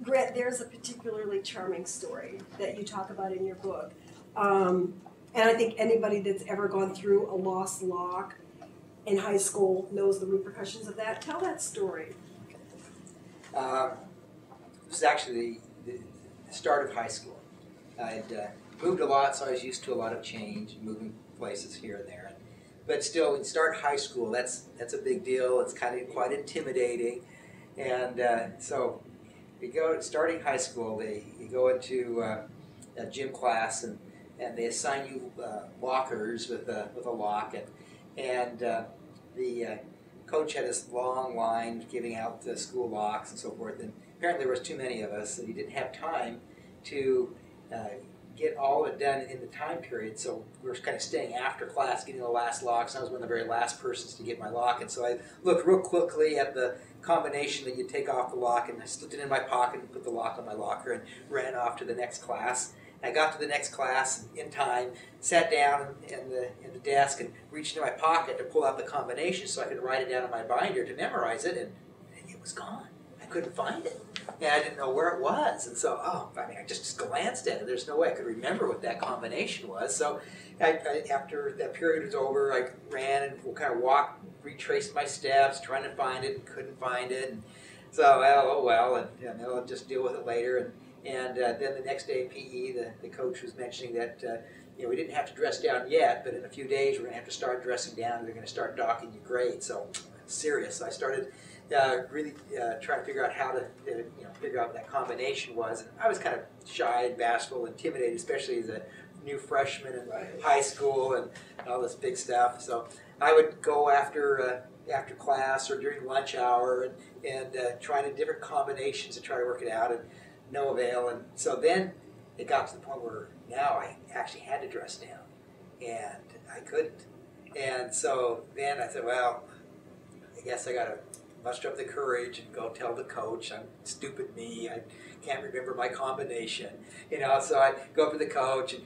Grant, there's a particularly charming story that you talk about in your book. And I think anybody that's ever gone through a lost lock in high school knows the repercussions of that. Tell that story. This is actually the start of high school. I'd moved a lot, so I was used to a lot of change, moving places here and there. But still, when you start high school, that's a big deal. It's kind of quite intimidating. And so you go starting high school, you go into a gym class, and they assign you lockers with a lock, and the coach had this long line giving out the school locks and so forth, and apparently there was too many of us, and he didn't have time to get all of it done in the time period, so we were kind of staying after class getting the last locks. I was one of the very last persons to get my lock, and so I looked real quickly at the combination that you take off the lock, and I slipped it in my pocket and put the lock on my locker and ran off to the next class. I got to the next class in time, sat down in the desk and reached into my pocket to pull out the combination so I could write it down on my binder to memorize it, and it was gone. I couldn't find it. And I didn't know where it was. And so, I just glanced at it. There's no way I could remember what that combination was. So after that period was over, I ran and kind of walked, retraced my steps, trying to find it, and couldn't find it. And so, and I'll just deal with it later. And then the next day in PE, the coach was mentioning that we didn't have to dress down yet, but in a few days we're going to have to start dressing down. They're going to start docking your grade. So serious. I started really trying to figure out how to figure out what that combination was. And I was kind of shy and bashful, intimidated, especially as a new freshman in high school and all this big stuff. So I would go after class or during lunch hour and try different combinations to try to work it out. And no avail, and so then it got to the point where now I actually had to dress down, and I couldn't. And so then I said, well, I guess I got to muster up the courage and go tell the coach. I'm stupid me. I can't remember my combination. So I go up to the coach and,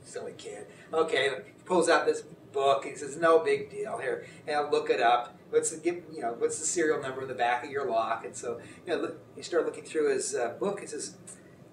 silly kid. Okay, he pulls out this book. He says, no big deal. Here, and I'll look it up. What's the serial number in the back of your lock? And so, you start looking through his book. He says,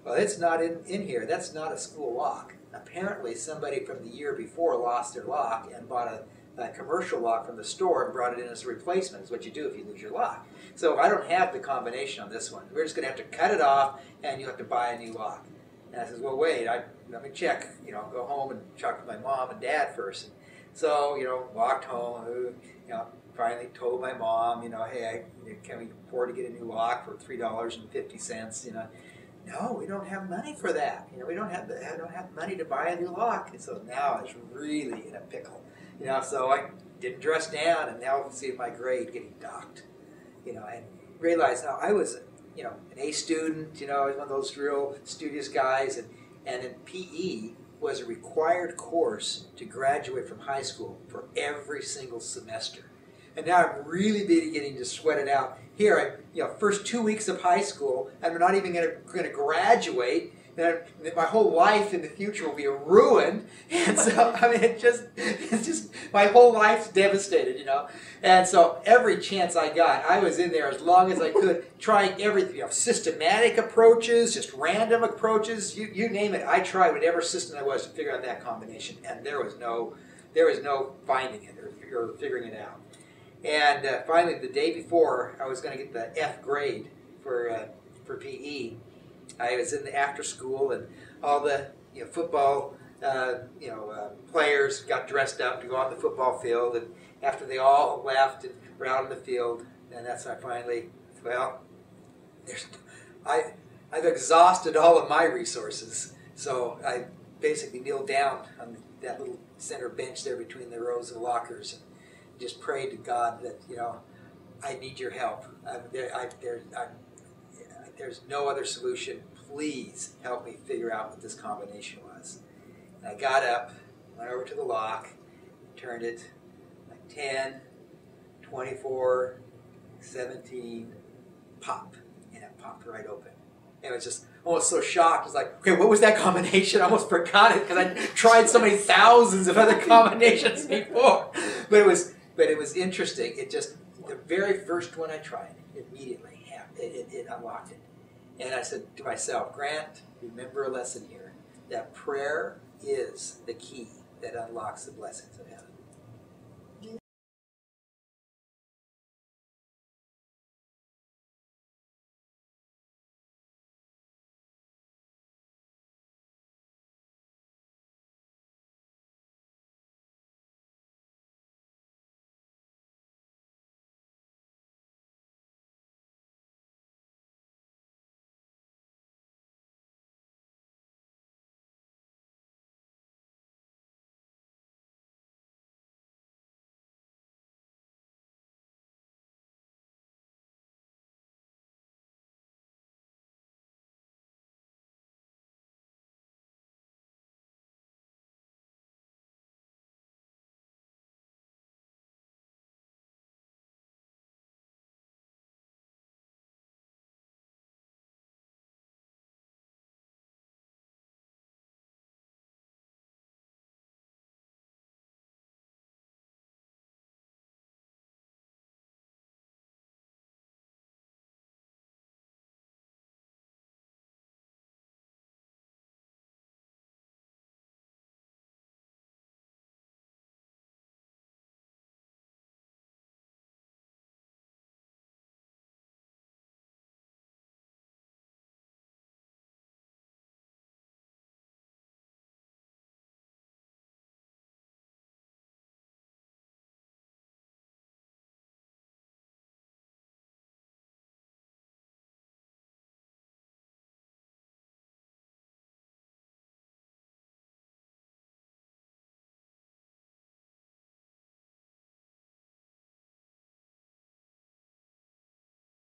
well, it's not in here. That's not a school lock. Apparently, somebody from the year before lost their lock and bought a commercial lock from the store and brought it in as a replacement. Is what you do if you lose your lock. So I don't have the combination on this one. We're just going to have to cut it off, and you have to buy a new lock. And I says, well, wait. Let me check. Go home and talk to my mom and dad first. And so, walked home. Finally told my mom, hey, can we afford to get a new lock for $3.50? No, we don't have money for that. I don't have money to buy a new lock. And so now I was really in a pickle. So I didn't dress down, and now see my grade getting docked. And realized now I was, an A student. I was one of those real studious guys, and in PE was a required course to graduate from high school for every single semester. And now I'm really beginning to sweat it out. Here, first 2 weeks of high school, I'm not even going to graduate. And my whole life in the future will be ruined. And so, it's just my whole life's devastated, And so every chance I got, I was in there as long as I could, trying everything, systematic approaches, just random approaches, you name it. I tried whatever system there was to figure out that combination, and there was no finding it or figuring it out. And finally, the day before I was going to get the F grade for PE, I was in the after school, and all the football players got dressed up to go on the football field. And after they all left and were out on the field, and that's when I finally, I've exhausted all of my resources. So I basically kneeled down on that little center bench there between the rows of lockers and just prayed to God that, I need your help. There's no other solution. Please help me figure out what this combination was. And I got up, went over to the lock, turned it like 10, 24, 17, pop. And it popped right open. And it was just almost so shocked. I was like, okay, what was that combination? I almost forgot it because I tried so many thousands of other combinations before. But it was interesting. It just, very first one I tried, immediately, it unlocked it. And I said to myself, Grant, remember a lesson here, that prayer is the key that unlocks the blessings of heaven.